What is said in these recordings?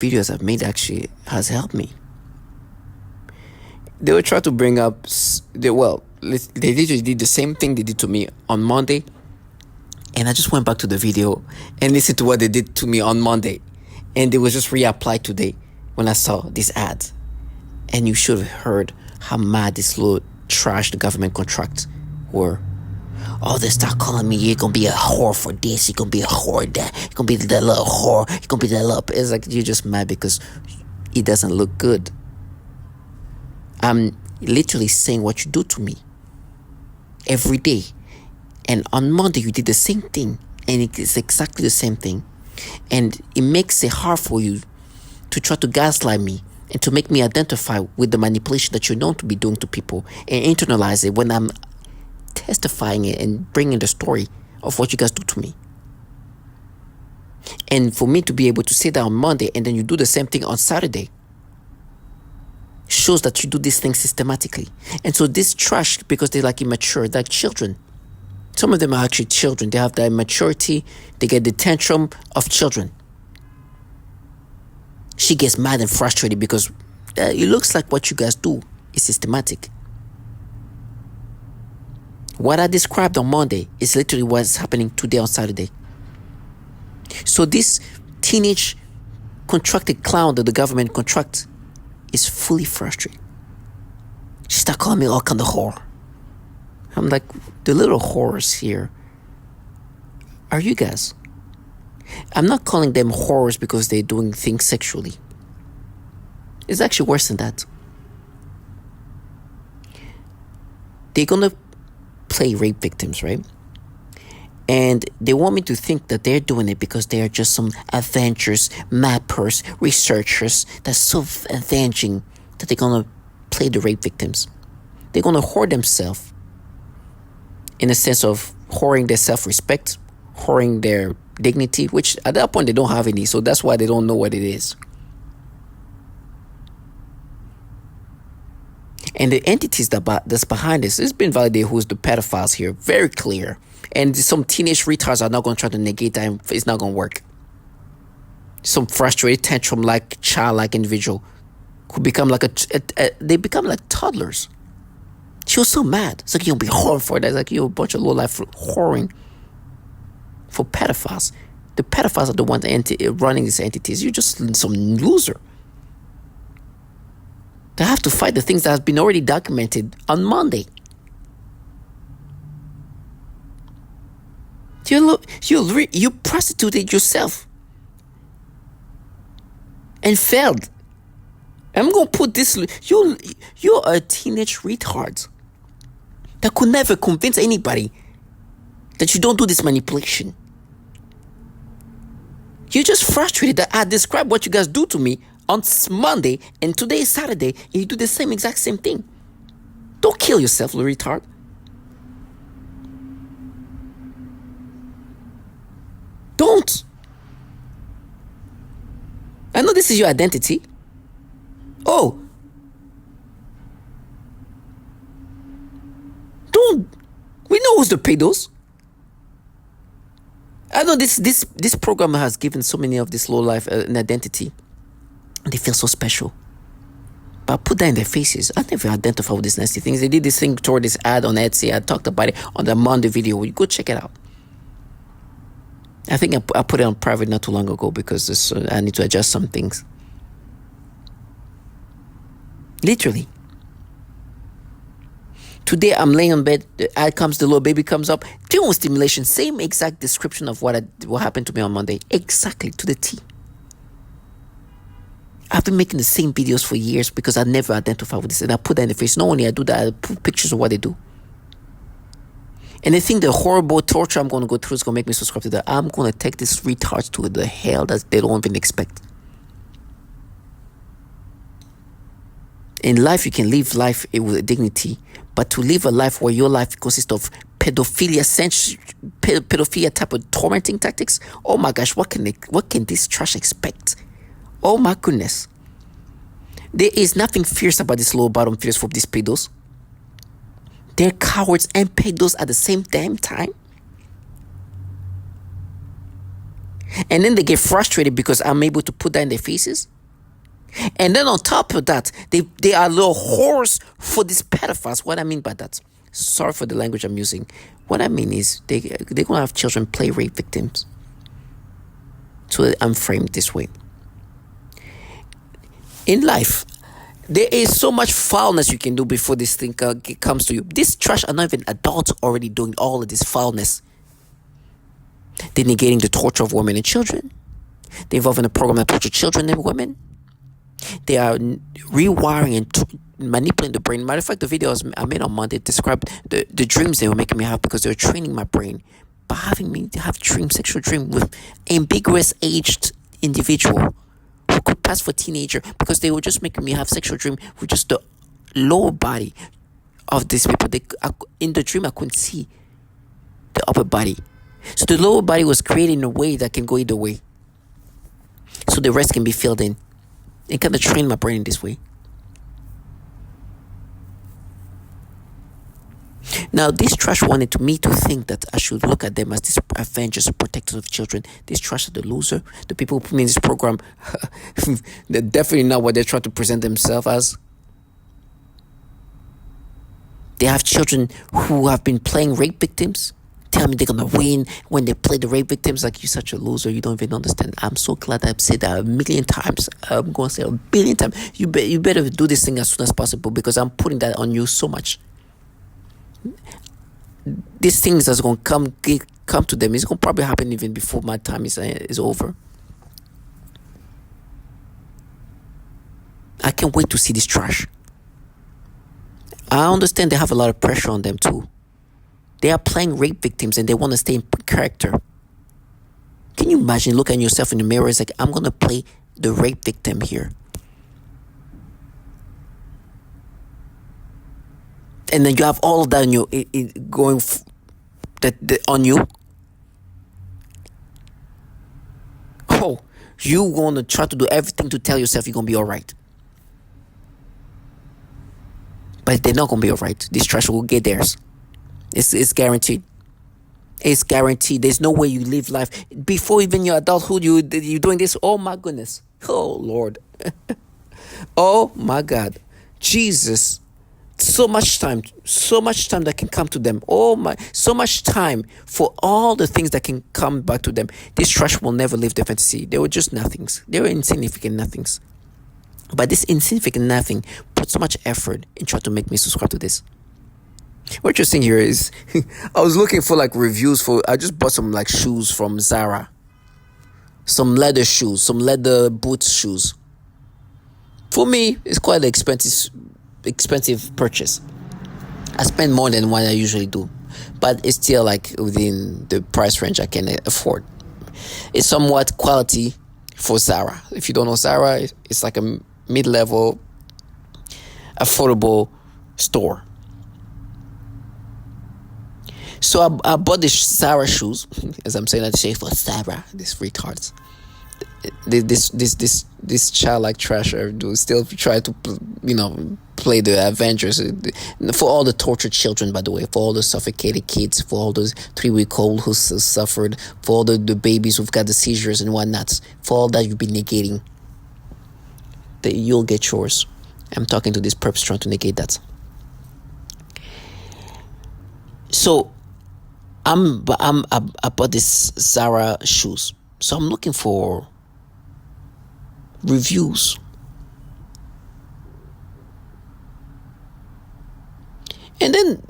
videos I've made actually has helped me. They will try to bring up, they literally did the same thing they did to me on Monday. And I just went back to the video and listened to what they did to me on Monday. And it was just reapplied today when I saw this ad. And you should have heard how mad this little trash the government contracts were. Oh, they start calling me, you're gonna be a whore for this, you're gonna be a whore that, you're gonna be that little whore, you're gonna be that little... It's like you're just mad because it doesn't look good. I'm literally saying what you do to me every day. And on Monday, you did the same thing. And it is exactly the same thing. And it makes it hard for you to try to gaslight me and to make me identify with the manipulation that you're known to be doing to people and internalize it when I'm testifying it and bringing the story of what you guys do to me. And for me to be able to say that on Monday and then you do the same thing on Saturday shows that you do these things systematically. And so this trash, because they're like immature, they're like children. Some of them are actually children. They have that immaturity. They get the tantrum of children. She gets mad and frustrated because it looks like what you guys do is systematic. What I described on Monday is literally what's happening today on Saturday. So this teenage contracted clown that the government contracts is fully frustrated. She started calling me all kind of whore. I'm like, the little whores here are you guys. I'm not calling them whores because they're doing things sexually. It's actually worse than that. They're gonna play rape victims, right? And they want me to think that they're doing it because they are just some adventurous mappers, researchers that's so avenging that they're gonna play the rape victims. They're gonna whore themselves in a sense of whoring their self-respect, whoring their dignity, which at that point they don't have any, so that's why they don't know what it is. And the entities that's behind this, it's been validated who's the pedophiles here, very clear. And some teenage retards are not going to try to negate that, and it's not going to work. Some frustrated, tantrum-like, childlike individual who become like they become like toddlers. She was so mad. It's like, you'll be whoring for that. It's like, you're a bunch of low-life whoring for pedophiles. The pedophiles are the ones running these entities. You're just some loser. They have to fight the things that have been already documented on Monday. You prostituted yourself and failed. I'm gonna put this. You're a teenage retard that could never convince anybody that you don't do this manipulation. You're just frustrated that I describe what you guys do to me on Monday and today is Saturday, and you do the exact same thing. Don't kill yourself, little retard. Don't. I know this is your identity. Oh. Don't. We know who's the pedos. I know this program has given so many of this low life an identity. They feel so special. But I put that in their faces. I never identify with these nasty things. They did this thing toward this ad on Etsy. I talked about it on the Monday video. You go check it out. I think I put it on private not too long ago because I need to adjust some things. Literally. Today I'm laying on bed, the ad comes, the little baby comes up. Doing stimulation, same exact description of what happened to me on Monday. Exactly, to the T. I've been making the same videos for years because I never identify with this. And I put that in the face. Not only I do that, I put pictures of what they do. And I think the horrible torture I'm going to go through is going to make me subscribe to that. I'm going to take these retards to the hell that they don't even expect. In life, you can live life with dignity. But to live a life where your life consists of pedophilia type of tormenting tactics, oh my gosh, what can this trash expect? Oh my goodness. There is nothing fierce about this low bottom fears for these pedos. They're cowards and pedos at the same damn time. And then they get frustrated because I'm able to put that in their faces. And then on top of that, they are little whores for these pedophiles. What I mean by that, sorry for the language I'm using. What I mean is they're gonna have children play rape victims. So I'm framed this way. In life, there is so much foulness you can do before this thing comes to you. This trash are not even adults already doing all of this foulness. They're negating the torture of women and children. They're involved in a program that tortures children and women. They are rewiring and manipulating the brain. Matter of fact, the videos I made on Monday described the dreams they were making me have because they were training my brain by having me have sexual dream with ambiguous aged individual who could pass for teenager because they were just making me have sexual dream with just the lower body of these people. In the dream, I couldn't see the upper body. So the lower body was created in a way that can go either way. So the rest can be filled in. It kind of trained my brain in this way. Now, this trash wanted me to think that I should look at them as these avengers, protectors of children. This trash are the loser. The people who put me in this program, they're definitely not what they're trying to present themselves as. They have children who have been playing rape victims. Tell me they're gonna win when they play the rape victims. Like, you're such a loser, you don't even understand. I'm so glad I've said that a million times. I'm gonna say a billion times. You better do this thing as soon as possible because I'm putting that on you so much. These things that's gonna come to them, it's gonna probably happen even before my time is over. I can't wait to see this trash. I understand they have a lot of pressure on them too. They are playing rape victims and they want to stay in character. Can you imagine looking at yourself in the mirror? It's like, I'm going to play the rape victim here. And then you have all of that on on you. Oh, you going to try to do everything to tell yourself you're going to be all right. But they're not going to be all right. This trash will get theirs. It's guaranteed. It's guaranteed. There's no way you live life before even your adulthood. You're doing this. Oh my goodness. Oh Lord. Oh my God. Jesus. So much time that can come to them. So much time for all the things that can come back to them. This trash will never live their fantasy. They were just nothings. They were insignificant nothings. But this insignificant nothing put so much effort in trying to make me subscribe to this. What you're seeing here is I was looking for like reviews I just bought some like shoes from Zara. Some leather shoes, some leather boots shoes. For me, it's quite an expensive purchase. I spend more than what I usually do, but it's still like within the price range I can afford. It's somewhat quality for Zara. If you don't know Zara, it's like a mid-level, affordable store. So I bought these Zara shoes, as I'm saying that shade for Zara. These retards, this childlike trasher do still try to play the Avengers for all the tortured children. By the way, for all the suffocated kids, for all those 3-week-old who suffered, for all the babies who've got the seizures and whatnot, for all that you've been negating, that you'll get yours. I'm talking to this perps trying to negate that. So I bought this Zara shoes. So I'm looking for reviews. And then,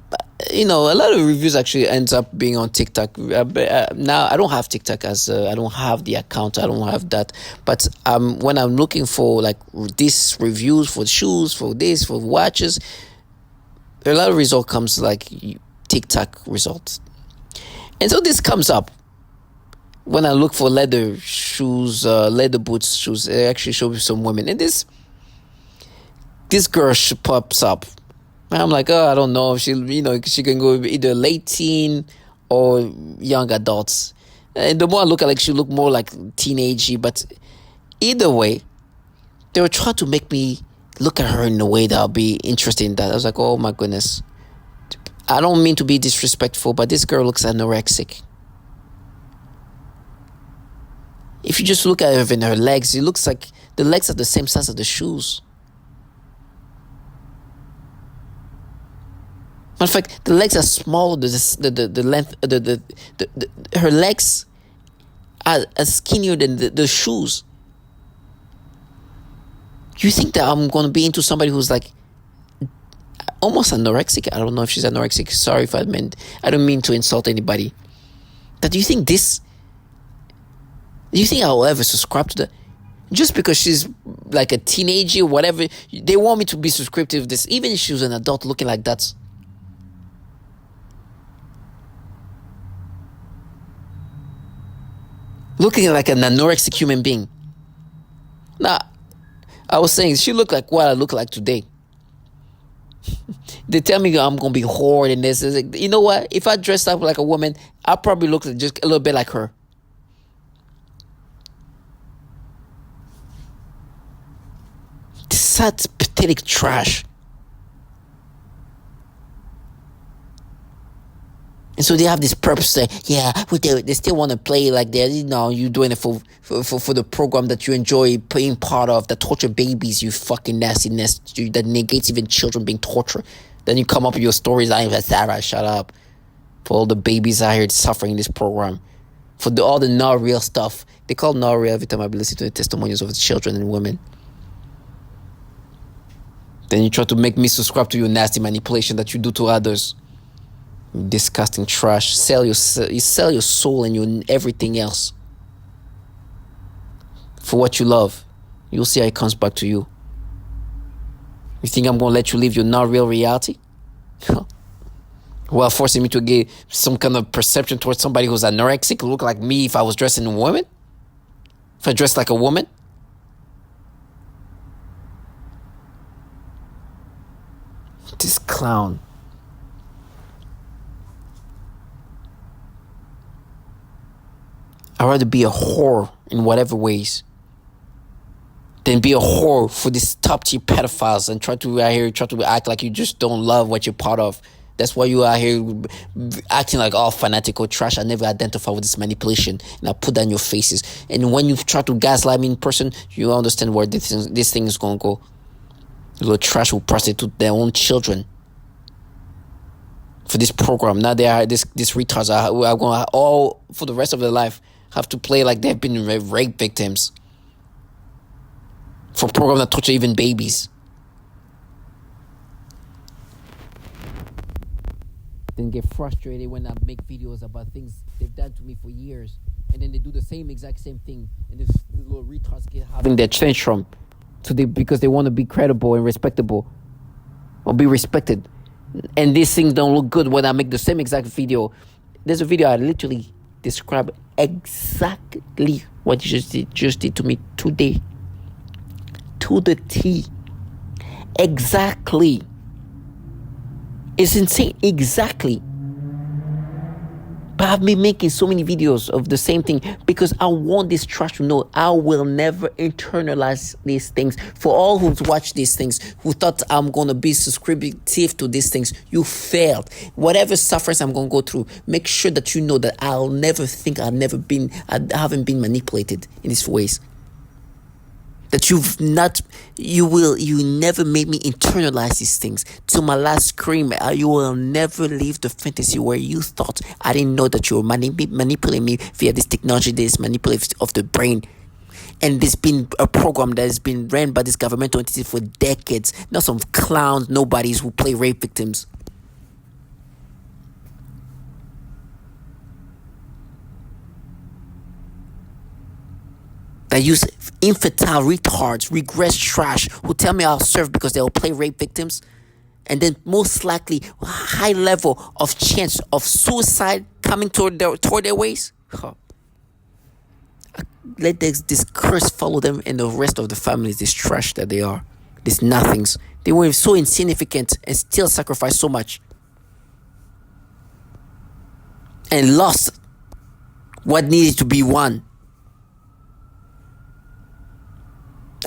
a lot of reviews actually ends up being on TikTok. Now, I don't have TikTok I don't have the account. I don't have that. But when I'm looking for like these reviews for shoes, for this, for watches, a lot of result comes like TikTok results. And so this comes up when I look for leather shoes, leather boots shoes. It actually shows me some women, and this girl pops up. And I'm like, I don't know if she can go either late teen or young adults. And the more I look at, like, she look more like teenagey. But either way, they were trying to make me look at her in a way that I'll be interested in that. I was like, oh my goodness. I don't mean to be disrespectful, but this girl looks anorexic. If you just look at her and her legs, it looks like the legs are the same size as the shoes. Matter of fact, the legs are smaller. The length, her legs are skinnier than the shoes. You think that I'm gonna be into somebody who's like almost anorexic? I don't know if she's anorexic. Sorry if I don't mean to insult anybody. But do you think I'll ever subscribe to that? Just because she's like a teenager, whatever, they want me to be subscribed to this, even if she was an adult looking like that. Looking like an anorexic human being. Now, I was saying, she looked like what I look like today. They tell me I'm going to be whore and this. Like, you know what? If I dressed up like a woman, I'll probably look just a little bit like her. Such pathetic trash. And so they have this purpose that, yeah, they still want to play like they're, you're doing it for the program that you enjoy being part of, that torture babies, you fucking nastiness, that negates even children being tortured. Then you come up with your stories, Sarah, shut up. For all the babies out here suffering in this program. For all the not real stuff. They call not real every time I listen to the testimonials of the children and women. Then you try to make me subscribe to your nasty manipulation that you do to others. You disgusting trash. You sell your soul and your everything else for what you love. You'll see how it comes back to you. You think I'm going to let you live your not real reality? While forcing me to get some kind of perception towards somebody who's anorexic, look like me if I was dressing a woman? If I dressed like a woman? This clown. I'd rather be a whore in whatever ways than be a whore for these top tier pedophiles and try to act like you just don't love what you're part of. That's why you are here acting like all fanatical trash. I never identify with this manipulation, and I put that in your faces. And when you try to gaslight me in person, you understand where this thing is going to go. The little trash will prostitute their own children for this program. Now they are these retards are going to all for the rest of their life have to play like they've been rape victims for a program that torture even babies. Then get frustrated when I make videos about things they've done to me for years, and then they do the exact same thing, and these little retards get having their tantrum because they want to be credible and respectable or be respected, and these things don't look good when I make the same exact video. There's a video I literally describe exactly what you just did to me today, to the T. Exactly. It's insane. Exactly. But I've been making so many videos of the same thing because I want this trash to know I will never internalize these things. For all who've watched these things, who thought I'm going to be subscriptive to these things, you failed. Whatever sufferings I'm going to go through, make sure that you know that I haven't been manipulated in these ways. That you never made me internalize these things. Till my last scream, you will never leave the fantasy where you thought I didn't know that you were manipulating me via this technology, this manipulation of the brain. And this been a program that has been ran by this governmental entity for decades. Not some clowns, nobodies who play rape victims. That use infantile retards, regress trash, who tell me I'll serve because they'll play rape victims, and then most likely high level of chance of suicide coming toward their ways. Let this curse follow them and the rest of the families, this trash that they are, these nothings. They were so insignificant and still sacrificed so much and lost what needed to be won.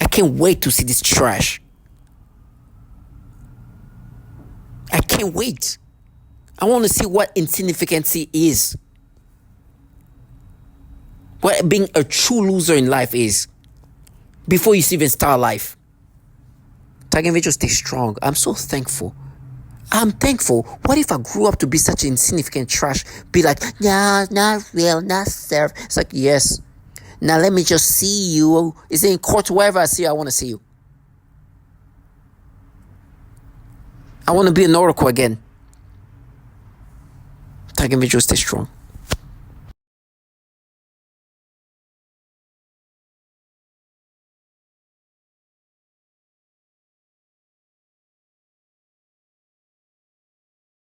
I can't wait to see this trash. I can't wait. I want to see what insignificancy is. what being a true loser in life is before you even start life. Tiger individual, stay strong. I'm so thankful. I'm thankful. What if I grew up to be such insignificant trash? Be like, nah, not real, not serve. It's like, yes. Now let me just see you. Is it in court? Wherever I see you, I want to see you. I want to be an oracle again. Tiger individual, stay strong.